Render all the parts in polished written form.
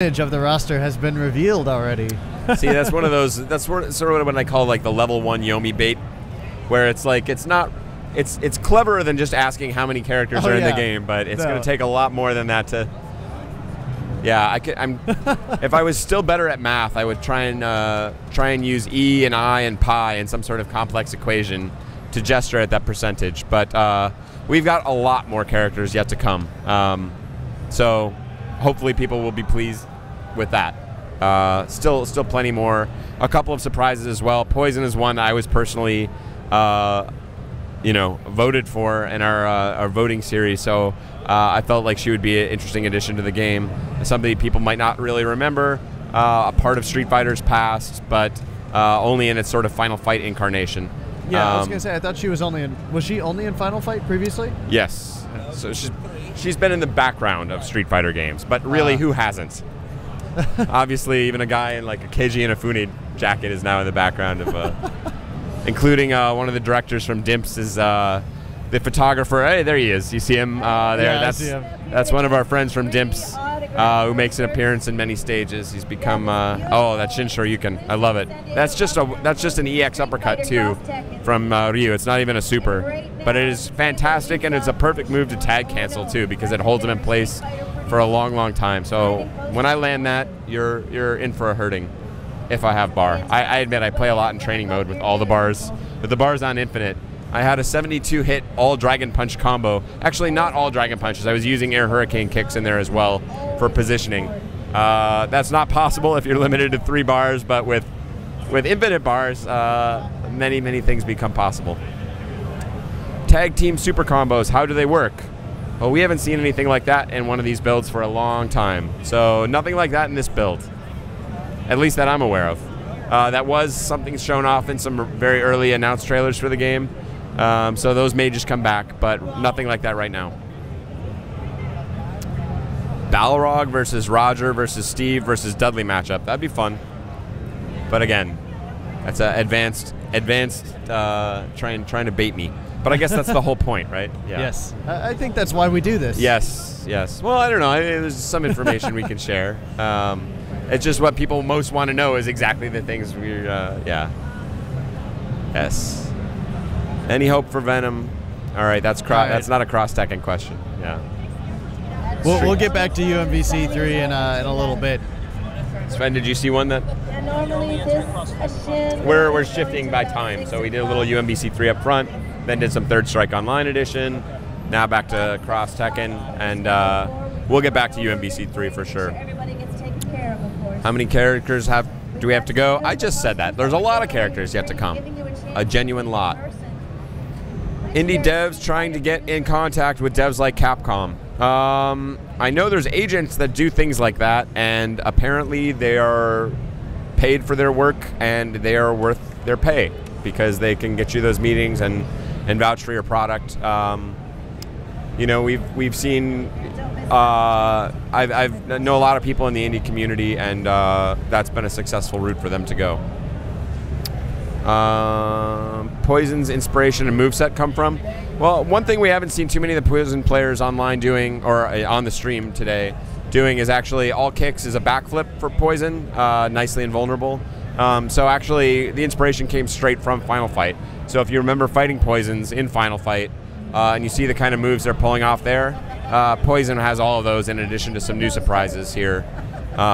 of the roster has been revealed already. See, that's one of those. That's sort of what I call like the level 1 Yomi bait, where it's like it's cleverer than just asking how many characters are in the game, but it's going to take a lot more than that to. Yeah, if I was still better at math, I would try and use E and I and pi in some sort of complex equation to gesture at that percentage. But we've got a lot more characters yet to come. So hopefully people will be pleased with that. Still plenty more. A couple of surprises as well. Poison is one I was personally, voted for in our voting series. So I felt like she would be an interesting addition to the game. Somebody people might not really remember. A part of Street Fighter's past, but only in its sort of Final Fight incarnation. Yeah, I was gonna say I thought she was only in. Was she only in Final Fight previously? Yes. So she's been in the background of Street Fighter games, but really, who hasn't? Obviously, even a guy in like a Keiji Inafune jacket is now in the background of, including one of the directors from Dimps is the photographer. Hey, there he is. You see him there? Yeah, that's one of our friends from Dimps who makes an appearance in many stages. He's become that Shin Shoryuken. I love it. That's just an EX uppercut too from Ryu. It's not even a super, but it is fantastic, and it's a perfect move to tag cancel too because it holds him in place for a long time. So when I land that, you're in for a hurting if I have bar. I admit I play a lot in training mode with all the bars. With the bars on infinite, I had a 72 hit all Dragon Punch combo. Actually, not all Dragon Punches. I was using Air Hurricane kicks in there as well for positioning. That's not possible if you're limited to 3 bars, but with infinite bars, many things become possible. Tag team super combos, how do they work? Well, we haven't seen anything like that in one of these builds for a long time. So nothing like that in this build, at least that I'm aware of. That was something shown off in some very early announced trailers for the game. So those may just come back, but nothing like that right now. Balrog versus Roger versus Steve versus Dudley matchup. That'd be fun. But again, that's an advanced trying to bait me. But I guess that's the whole point, right? Yeah. Yes. I think that's why we do this. Yes. Well, I don't know. There's some information we can share. It's just what people most want to know is exactly the things we're, yeah. Yes. Any hope for Venom? All right, that's not a cross-Tekken question. Yeah. We'll get back to UMvC 3 in a little bit. Sven, did you see one that? We're shifting by time, so we did a little UMvC 3 up front, then did some Third Strike Online edition, now back to Cross Tekken, and we'll get back to UMvC 3 for sure. How many characters do we have to go? I just said that. There's a lot of characters yet to come. A genuine lot. Indie devs trying to get in contact with devs like Capcom. I know there's agents that do things like that, and apparently they are paid for their work and they are worth their pay because they can get you those meetings and vouch for your product. We've seen. I've know a lot of people in the indie community, and that's been a successful route for them to go. Poison's inspiration and moveset come from? Well, one thing we haven't seen too many of the Poison players online doing, or on the stream today, doing is actually all kicks is a backflip for Poison, nicely invulnerable. So actually, the inspiration came straight from Final Fight. So if you remember fighting Poisons in Final Fight, and you see the kind of moves they're pulling off there, Poison has all of those in addition to some new surprises here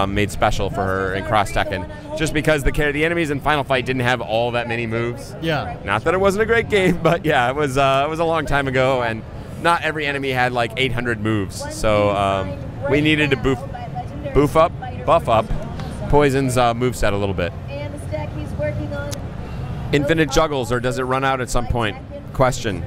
made special for her in Cross Tekken. Just because the enemies in Final Fight didn't have all that many moves. Yeah. Not that it wasn't a great game, but yeah, it was a long time ago, and not every enemy had like 800 moves. So we needed to buff up Poison's moveset a little bit. Infinite juggles, or does it run out at some point? Question.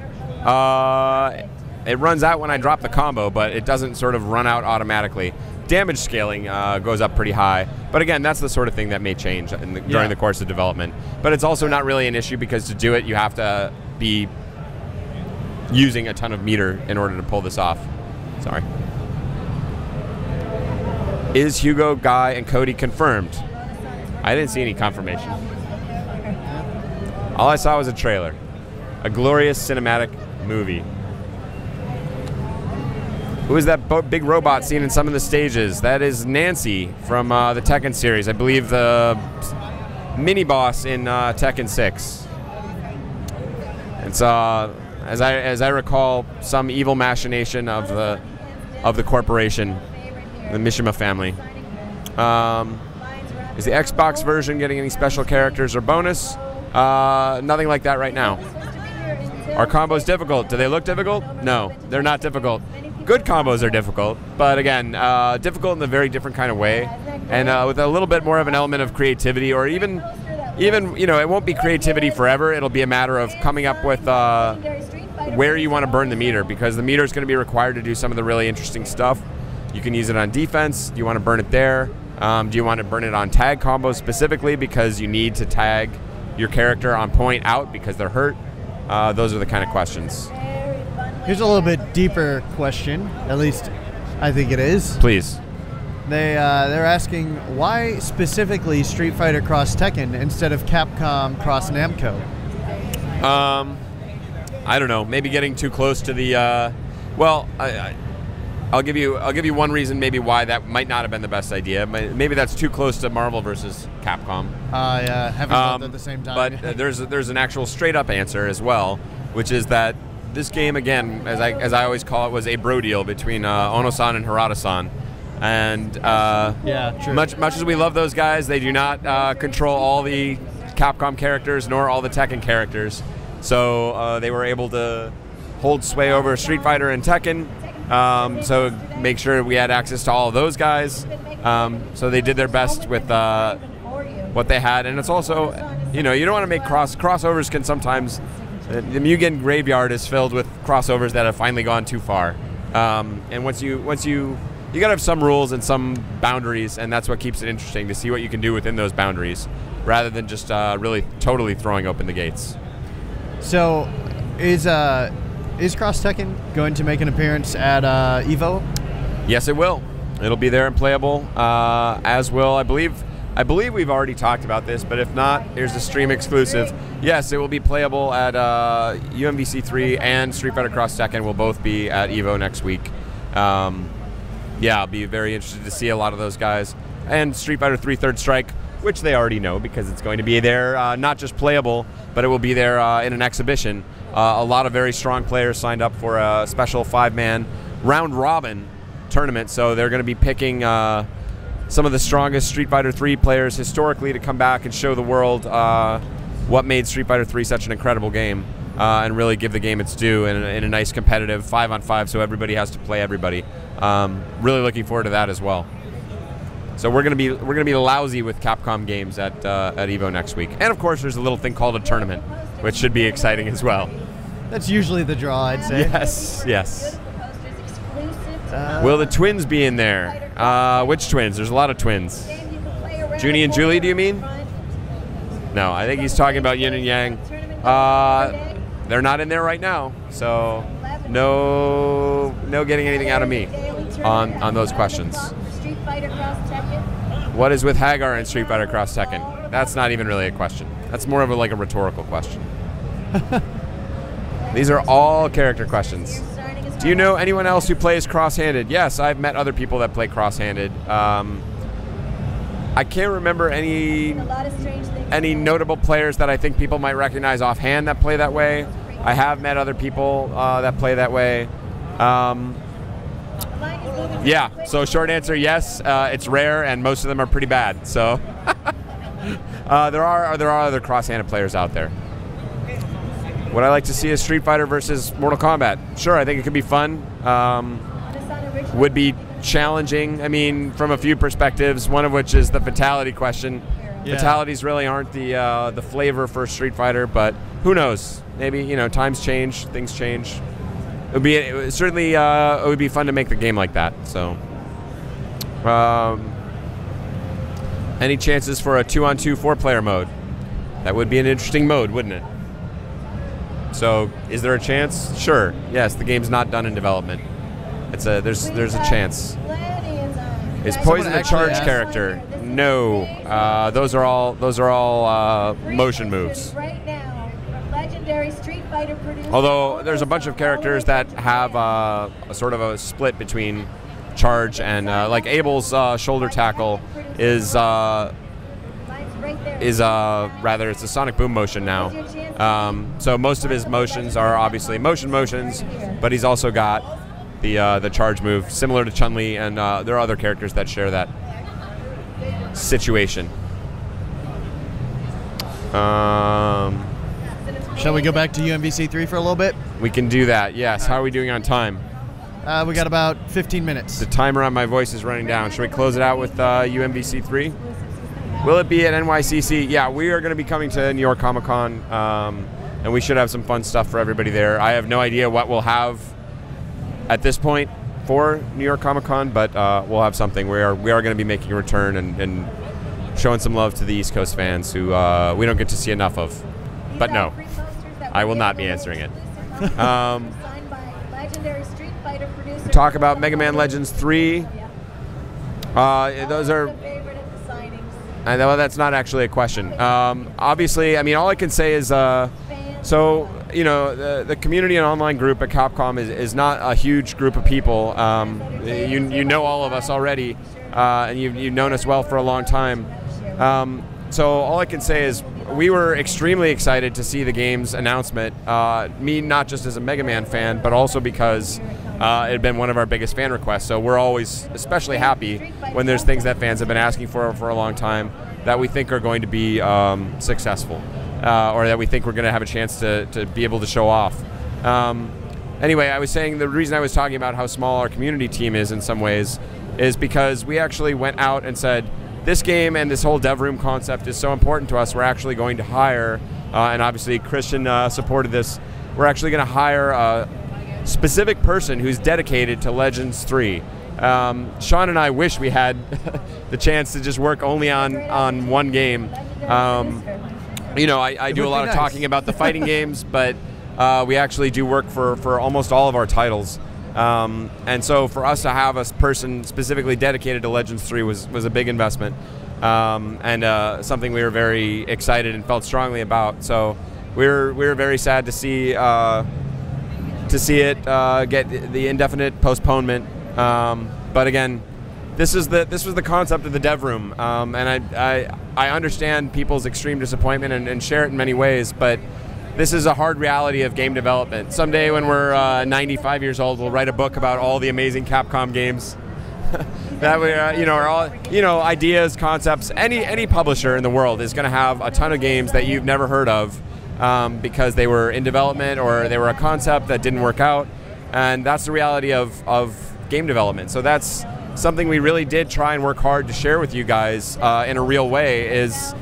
It runs out when I drop the combo, but it doesn't sort of run out automatically. Damage scaling goes up pretty high, but again, that's the sort of thing that may change during the course of development. But it's also not really an issue because to do it, you have to be using a ton of meter in order to pull this off. Sorry. Is Hugo, Guy, and Cody confirmed? I didn't see any confirmation. All I saw was a trailer. A glorious cinematic movie. Who is that big robot seen in some of the stages? That is Nancy from the Tekken series. I believe the mini boss in Tekken 6. It's as I recall, some evil machination of the corporation, the Mishima family. Is the Xbox version getting any special characters or bonus? Nothing like that right now. Are combos difficult? Do they look difficult? No, they're not difficult. Good combos are difficult, but again, difficult in a very different kind of way, and with a little bit more of an element of creativity, or even it won't be creativity forever. It'll be a matter of coming up with where you want to burn the meter, because the meter is going to be required to do some of the really interesting stuff. You can use it on defense. Do you want to burn it there? Do you want to burn it on tag combos specifically because you need to tag your character on point out because they're hurt? Those are the kind of questions. Here's a little bit deeper question, at least I think it is. Please. They're asking why specifically Street Fighter X Tekken instead of Capcom X Namco? I don't know. Maybe getting too close to the. I'll give you one reason maybe why that might not have been the best idea. Maybe that's too close to Marvel versus Capcom. Yeah, having both at the same time. But there's an actual straight up answer as well, which is that this game, again, as I always call it, was a bro deal between Ono-san and Harada-san. And yeah, true. Much as we love those guys, they do not control all the Capcom characters nor all the Tekken characters. So they were able to hold sway over Street Fighter and Tekken. So make sure we had access to all of those guys. So they did their best with what they had, and it's also, you don't want to make crossovers. Can sometimes the Mugen graveyard is filled with crossovers that have finally gone too far. And once you gotta have some rules and some boundaries, and that's what keeps it interesting to see what you can do within those boundaries, rather than just really totally throwing open the gates. So, is Cross Tekken going to make an appearance at EVO? Yes, it will. It'll be there and playable, as will, I believe we've already talked about this, but if not, here's the stream exclusive. Yes, it will be playable at UMvC 3, and Street Fighter X Tekken will both be at EVO next week. Yeah, I'll be very interested to see a lot of those guys. And Street Fighter 3 Third Strike, which they already know because it's going to be there, not just playable, but it will be there in an exhibition. A lot of very strong players signed up for a special 5-man round-robin tournament, so they're going to be picking some of the strongest Street Fighter 3 players historically to come back and show the world what made Street Fighter 3 such an incredible game, and really give the game its due in a nice competitive 5-on-5, so everybody has to play everybody. Really looking forward to that as well. So we're gonna be lousy with Capcom games at EVO next week, and of course there's a little thing called a tournament, which should be exciting as well. That's usually the draw, I'd say. Yes, yes. Will the twins be in there? Which twins? There's a lot of twins. Junie and Julie, do you mean? No, I think he's talking about Yin and Yang. They're not in there right now, so no getting anything out of me on those questions. What is with Hagar and Street Fighter X Tekken? That's not even really a question. That's more of a rhetorical question. These are all character questions. Do you know anyone else who plays cross-handed? Yes, I've met other people that play cross-handed. I can't remember any notable players that I think people might recognize offhand that play that way. I have met other people that play that way. Yeah, so short answer, yes, it's rare, and most of them are pretty bad. So there are other cross-handed players out there. Would I like to see a Street Fighter versus Mortal Kombat? Sure, I think it could be fun. Would be challenging, I mean, from a few perspectives, one of which is the fatality question. Yeah. Fatalities really aren't the flavor for Street Fighter, but who knows? Maybe, times change, things change. It would be fun to make the game like that. So, any chances for a 2-on-2 4-player mode? That would be an interesting mode, wouldn't it? So, is there a chance? Sure. Yes, the game's not done in development. There's a chance. Is Poison a charge character? No. Those are all motion moves. legendary Street Fighter producer. Although there's a bunch of characters that have a sort of a split between charge and like Abel's shoulder tackle is rather it's a sonic boom motion now. So most of his motions are obviously motion motions, but he's also got the charge move similar to Chun-Li, and there are other characters that share that situation. Shall we go back to UMvC 3 for a little bit? We can do that, yes. How are we doing on time? We got about 15 minutes. The timer on my voice is running down. Should we close it out with UMvC 3? Will it be at NYCC? Yeah, we are going to be coming to New York Comic-Con, and we should have some fun stuff for everybody there. I have no idea what we'll have at this point for New York Comic-Con, but we'll have something. We are going to be making a return and showing some love to the East Coast fans who we don't get to see enough of. But no, I will not be answering it. Talk about Mega Man Legends 3. Those are... well, that's not actually a question. Obviously, I mean, all I can say is, so, you know, the community and online group at Capcom is not a huge group of people. You know all of us already, and you've known us well for a long time. So all I can say is we were extremely excited to see the game's announcement. Me, not just as a Mega Man fan, but also because it had been one of our biggest fan requests. So we're always especially happy when there's things that fans have been asking for a long time that we think are going to be successful, or that we think we're going to have a chance to be able to show off. Anyway, I was saying the reason I was talking about how small our community team is in some ways is because we actually went out and said, this game and this whole dev room concept is so important to us, we're actually going to hire, and obviously Christian supported this, we're actually going to hire a specific person who's dedicated to Legends 3. Sean and I wish we had the chance to just work only on one game. You know, I do a lot of talking about the fighting games, but we actually do work for almost all of our titles. And so for us to have a person specifically dedicated to Legends 3 was a big investment, and something we were very excited and felt strongly about. So we were very sad to see it get the indefinite postponement. But again, this was the concept of the dev room, and I understand people's extreme disappointment and share it in many ways, but this is a hard reality of game development. Someday when we're 95 years old, we'll write a book about all the amazing Capcom games that we, are all, ideas, concepts. Any publisher in the world is going to have a ton of games that you've never heard of because they were in development or they were a concept that didn't work out, and that's the reality of game development. So that's something we really did try and work hard to share with you guys in a real way, is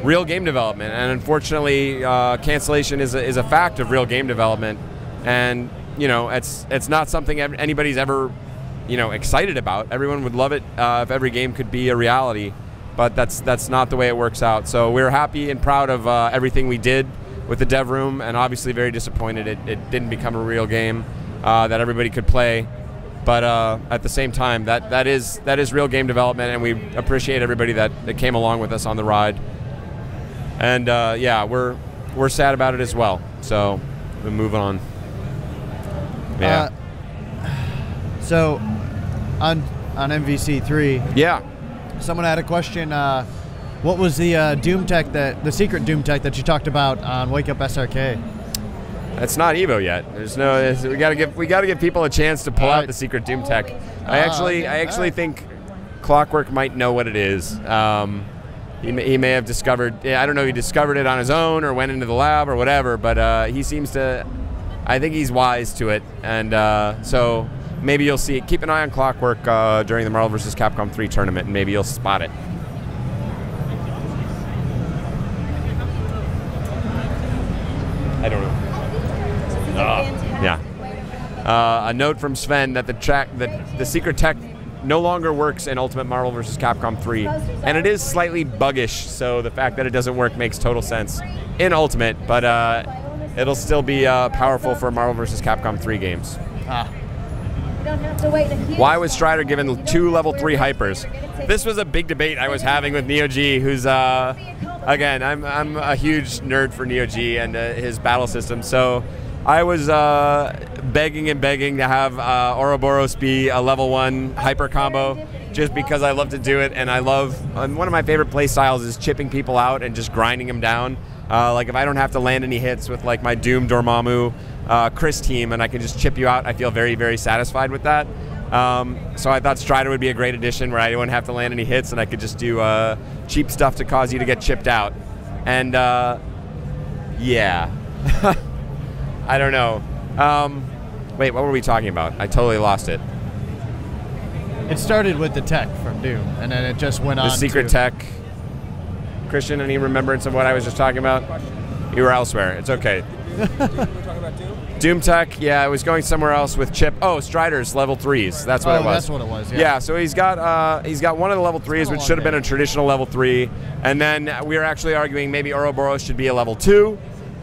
real game development. And unfortunately, cancellation is a fact of real game development, and it's not something anybody's ever excited about. Everyone would love it if every game could be a reality, but that's not the way it works out. So we're happy and proud of everything we did with the dev room, and obviously very disappointed it didn't become a real game that everybody could play. But at the same time, that is real game development, and we appreciate everybody that came along with us on the ride. And yeah, we're sad about it as well. So we'll move on. Yeah. So on MVC 3. Yeah. Someone had a question. What was the Doom tech the secret Doom tech that you talked about on Wake Up SRK? It's not Evo yet. There's no. We gotta give people a chance to pull out the secret Doom tech. I actually think Clockwork might know what it is. He may have discovered. I don't know if he discovered it on his own or went into the lab or whatever. But he seems to. I think he's wise to it, and so maybe you'll see it. Keep an eye on Clockwork during the Marvel vs. Capcom 3 tournament, and maybe you'll spot it. I don't know. Yeah. A note from Sven that the secret tech no longer works in Ultimate Marvel vs. Capcom 3, and it is slightly buggish. So the fact that it doesn't work makes total sense in Ultimate, but it'll still be powerful for Marvel vs. Capcom 3 games. Why was Strider given 2 level 3 hypers? This was a big debate I was having with Neo G, who's again, I'm a huge nerd for Neo G and his battle system, so I was begging and begging to have Ouroboros be a level 1 hyper combo, just because I love to do it, and I love, one of my favorite play styles is chipping people out and just grinding them down. Like if I don't have to land any hits with like my Doom, Dormammu, Chris team, and I can just chip you out, I feel very, very satisfied with that. So I thought Strider would be a great addition where I wouldn't have to land any hits and I could just do cheap stuff to cause you to get chipped out. And yeah, I don't know. Wait, what were we talking about? I totally lost it. It started with the tech from Doom, and then it just went on the secret tech. Christian, any remembrance of what I was just talking about? You were elsewhere. It's okay. We're talking about Doom? Doom Tech, yeah, I was going somewhere else with Chip. Oh, Strider's level 3s. That's what it was. That's what it was. Yeah. Yeah. So he's got one of the level 3s, which should have been a traditional level 3, and then we were actually arguing maybe Ouroboros should be a level 2.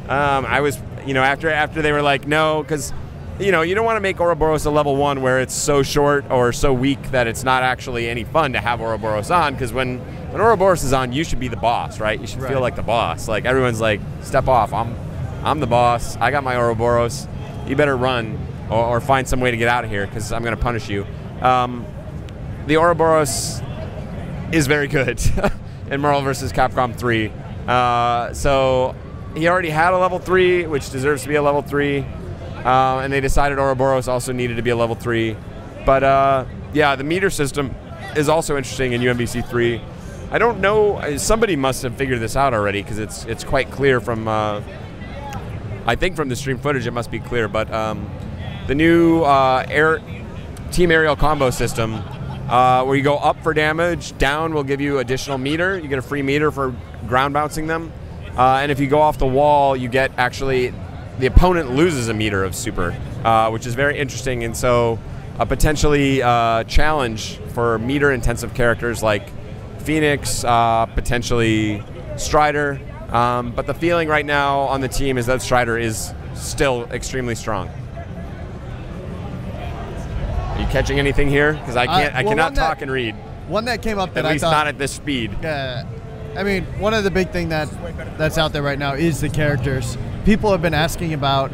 I was, after they were like no, because you don't want to make Ouroboros a level 1 where it's so short or so weak that it's not actually any fun to have Ouroboros on, because when Ouroboros is on, you should be the boss, right? You should feel like the boss. Like everyone's like, step off, I'm the boss, I got my Ouroboros, you better run or find some way to get out of here because I'm going to punish you. The Ouroboros is very good in Marvel vs. Capcom 3. So he already had a level 3, which deserves to be a level 3. And they decided Ouroboros also needed to be a level 3. But yeah, the meter system is also interesting in UMvC 3. I don't know, somebody must have figured this out already because it's quite clear from, I think from the stream footage it must be clear, but the new team aerial combo system where you go up for damage, down will give you additional meter. You get a free meter for ground bouncing them. And if you go off the wall, you get actually, the opponent loses a meter of super, which is very interesting, and so a potentially challenge for meter-intensive characters like Phoenix, potentially Strider, but the feeling right now on the team is that Strider is still extremely strong. Are you catching anything here? Because I cannot talk and read. One that came up that at least I thought, not at this speed. I mean, one of the big thing that's out there right now is the characters. People have been asking about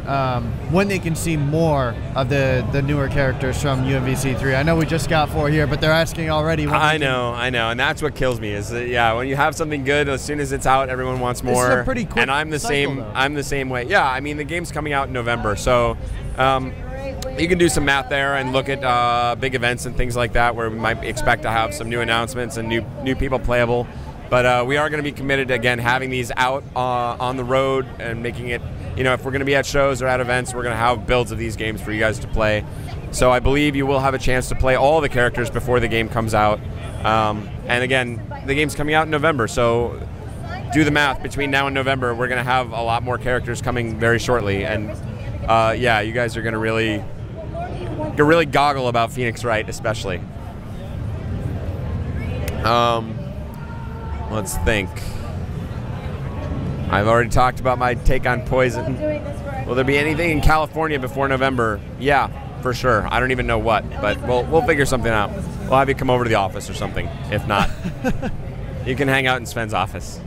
when they can see more of the newer characters from UMvC 3. I know we just got 4 here, but they're asking already. I know, and that's what kills me. Is that, yeah, when you have something good, as soon as it's out, everyone wants more. This is a pretty quick and I'm the cycle, same. though. I'm the same way. Yeah, I mean the game's coming out in November, so you can do some math there and look at big events and things like that, where we might expect to have some new announcements and new people playable. But we are going to be committed to, again, having these out on the road and making it, if we're going to be at shows or at events, we're going to have builds of these games for you guys to play. So I believe you will have a chance to play all the characters before the game comes out. And again, the game's coming out in November, so do the math. Between now and November, we're going to have a lot more characters coming very shortly. And yeah, you guys are going to really goggle about Phoenix Wright, especially. Let's think. I've already talked about my take on Poison. Will there be anything in California before November? Yeah, for sure. I don't even know what, but we'll figure something out. We'll have you come over to the office or something. If not, you can hang out in Sven's office.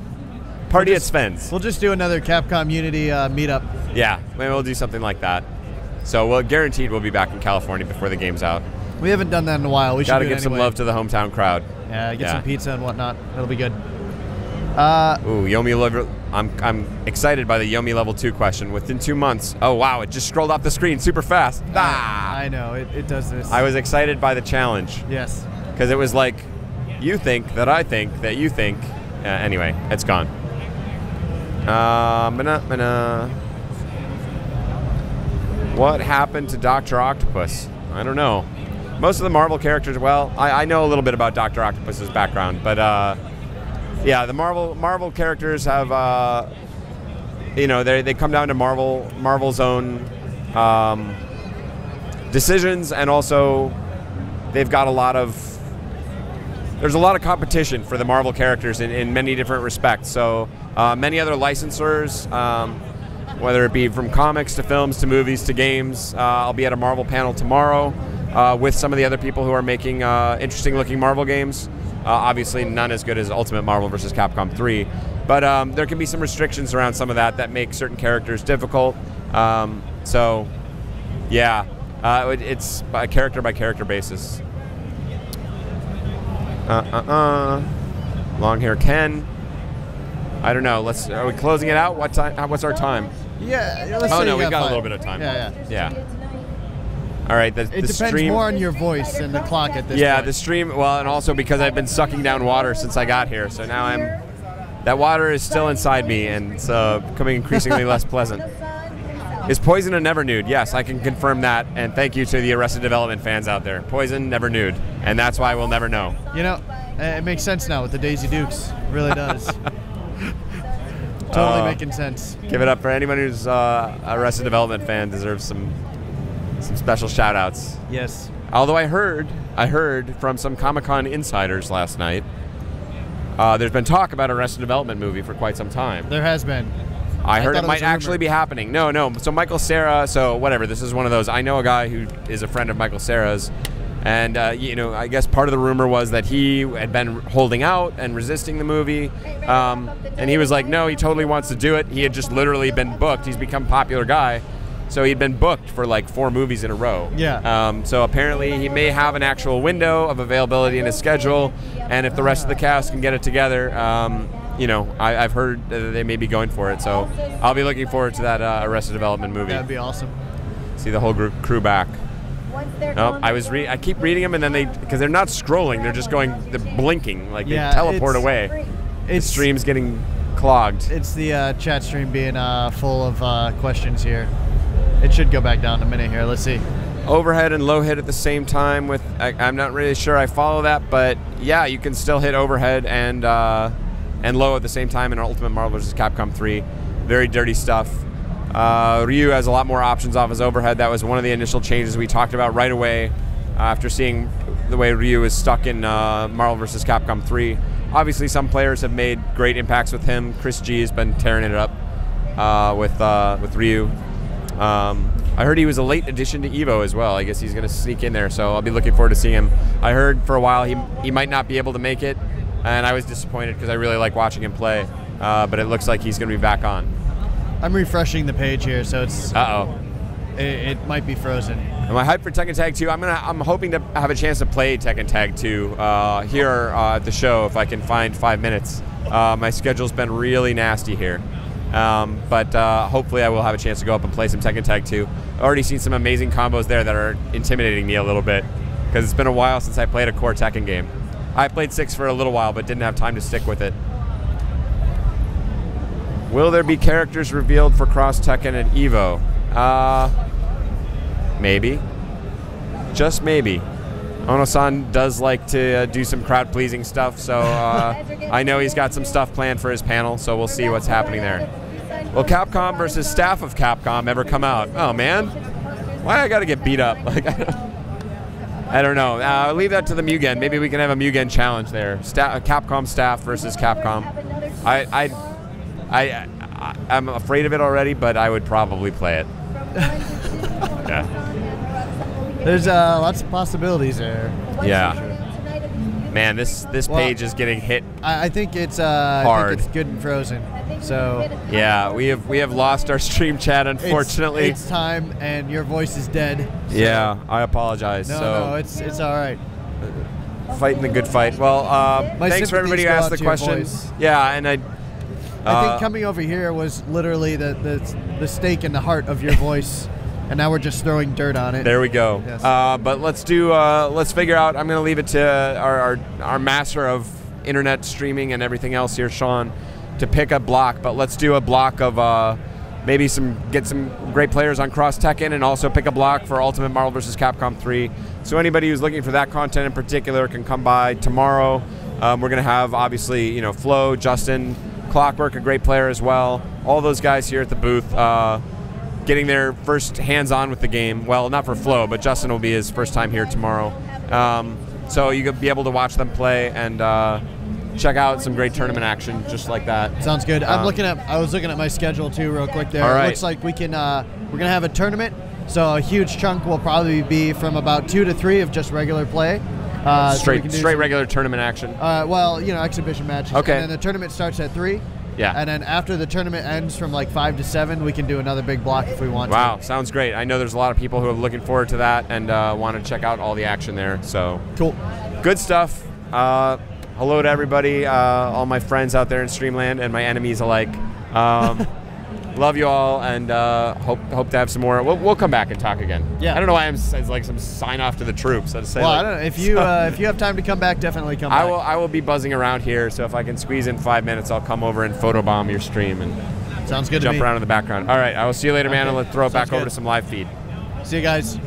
Party at Sven's. We'll just do another Capcom-Unity meetup. Yeah, maybe we'll do something like that. So we'll guaranteed we'll be back in California before the game's out. We haven't done that in a while. We should Gotta do it give some anyway. love to the hometown crowd. Yeah, get some pizza and whatnot. It'll be good. Ooh, Yomi level. I'm excited by the Yomi level 2 question. Within 2 months. Oh wow, it just scrolled off the screen super fast. I know it does this. I was excited by the challenge. Yes. Because it was like, you think that I think that you think. Anyway, it's gone. What happened to Dr. Octopus? I don't know. Most of the Marvel characters, well, I know a little bit about Dr. Octopus's background, but yeah, the Marvel characters have, they come down to Marvel's own decisions, and also they've got there's a lot of competition for the Marvel characters in many different respects. So many other licensors, whether it be from comics to films to movies to games. I'll be at a Marvel panel tomorrow with some of the other people who are making interesting looking Marvel games. Obviously, none as good as Ultimate Marvel vs. Capcom 3. But there can be some restrictions around some of that make certain characters difficult. So, yeah, it's a character-by-character basis. Long hair Ken. I don't know. Are we closing it out? What time? What's our time? Yeah. Oh no, we got a little bit of time. Yeah. All right. It depends more on your voice and the clock at this point. Yeah, the stream. Well, and also because I've been sucking down water since I got here, so now that water is still inside me, and it's becoming increasingly less pleasant. Is Poison a never nude? Yes, I can confirm that, and thank you to the Arrested Development fans out there. Poison, never nude, and that's why we'll never know. You know, it makes sense now with the Daisy Dukes. It really does. Totally making sense. Give it up for anyone who's Arrested Development fan. Deserves some special shout-outs. Yes. Although I heard from some Comic-Con insiders last night, there's been talk about Arrested Development movie for quite some time. There has been. I heard it might actually be happening. No. So Michael Cera, whatever. This is one of those. I know a guy who is a friend of Michael Cera's, and I guess part of the rumor was that he had been holding out and resisting the movie, and he was like, no, he totally wants to do it. He had just literally been booked. He's become a popular guy, so he'd been booked for like 4 movies in a row. Yeah. So apparently he may have an actual window of availability in his schedule, and if the rest of the cast can get it together. I've heard that they may be going for it, so I'll be looking forward to that Arrested Development movie. That'd be awesome. See the whole crew back. No, I keep reading them, and then because they're not scrolling, they're blinking, like they teleport away. The stream's getting clogged. It's the chat stream being full of questions here. It should go back down in a minute here. Let's see. Overhead and low hit at the same time. I'm not really sure I follow that, but yeah, you can still hit overhead and low at the same time in Ultimate Marvel vs. Capcom 3. Very dirty stuff. Ryu has a lot more options off his overhead. That was one of the initial changes we talked about right away after seeing the way Ryu is stuck in Marvel vs. Capcom 3. Obviously, some players have made great impacts with him. Chris G has been tearing it up with Ryu. I heard he was a late addition to EVO as well. I guess he's going to sneak in there, so I'll be looking forward to seeing him. I heard for a while he might not be able to make it, and I was disappointed because I really like watching him play, but it looks like he's going to be back on. I'm refreshing the page here, so it's... Uh-oh. It might be frozen. Am I hyped for Tekken Tag 2? I'm hoping to have a chance to play Tekken Tag 2 here at the show if I can find 5 minutes. My schedule's been really nasty here. But hopefully I will have a chance to go up and play some Tekken Tag 2. I've already seen some amazing combos there that are intimidating me a little bit because it's been a while since I played a core Tekken game. I played 6 for a little while but didn't have time to stick with it. Will there be characters revealed for Cross Tekken at EVO? Maybe. Just maybe. Ono-san does like to do some crowd-pleasing stuff, so I know he's got some stuff planned for his panel, so we'll see what's happening there. Will Capcom versus staff of Capcom ever come out? Oh, man. Why I gotta get beat up? I don't know. I'll leave that to the Mugen. Maybe we can have a Mugen challenge there. Capcom staff versus Capcom. I'm afraid of it already, but I would probably play it. Yeah. There's lots of possibilities there. Yeah. Man, this page is getting hit. I think it's hard. I think it's good and frozen. So. Yeah, we have lost our stream chat, unfortunately. It's time, and your voice is dead. So. Yeah, I apologize. No, it's all right. Fighting the good fight. Well, thanks for everybody who asked the question. Yeah, and I think coming over here was literally the stake in the heart of your voice. And now we're just throwing dirt on it. There we go. Yes. But let's figure out. I'm going to leave it to our master of internet streaming and everything else here, Sean, to pick a block. But let's do a block of maybe get some great players on Cross Tekken, and also pick a block for Ultimate Marvel vs. Capcom 3. So anybody who's looking for that content in particular can come by tomorrow. We're going to have obviously Flo, Justin, Clockwork, a great player as well. All those guys here at the booth. Getting their first hands-on with the game. Well, not for Flo, but Justin will be his first time here tomorrow. So you'll be able to watch them play and check out some great tournament action just like that. Sounds good. I was looking at my schedule too real quick there. All right. It looks like we can we're gonna have a tournament, so a huge chunk will probably be from about 2 to 3 of just regular play. Straight regular tournament action. Well, you know, exhibition matches. Okay. And then the tournament starts at 3. Yeah. And then after the tournament ends from like 5 to 7, we can do another big block if we want to. Wow, sounds great. I know there's a lot of people who are looking forward to that and want to check out all the action there. So cool. Good stuff. Hello to everybody, all my friends out there in Streamland and my enemies alike. Love you all, and hope to have some more. We'll come back and talk again. Yeah. I don't know why it's like some sign off to the troops. I'd say. Well, like, I don't know. If you if you have time to come back, definitely come back. I will be buzzing around here, so if I can squeeze in 5 minutes, I'll come over and photobomb your stream and sounds good. Jump around in the background. All right, I will see you later, man, and let's throw it back over good. to some live feed. See you guys.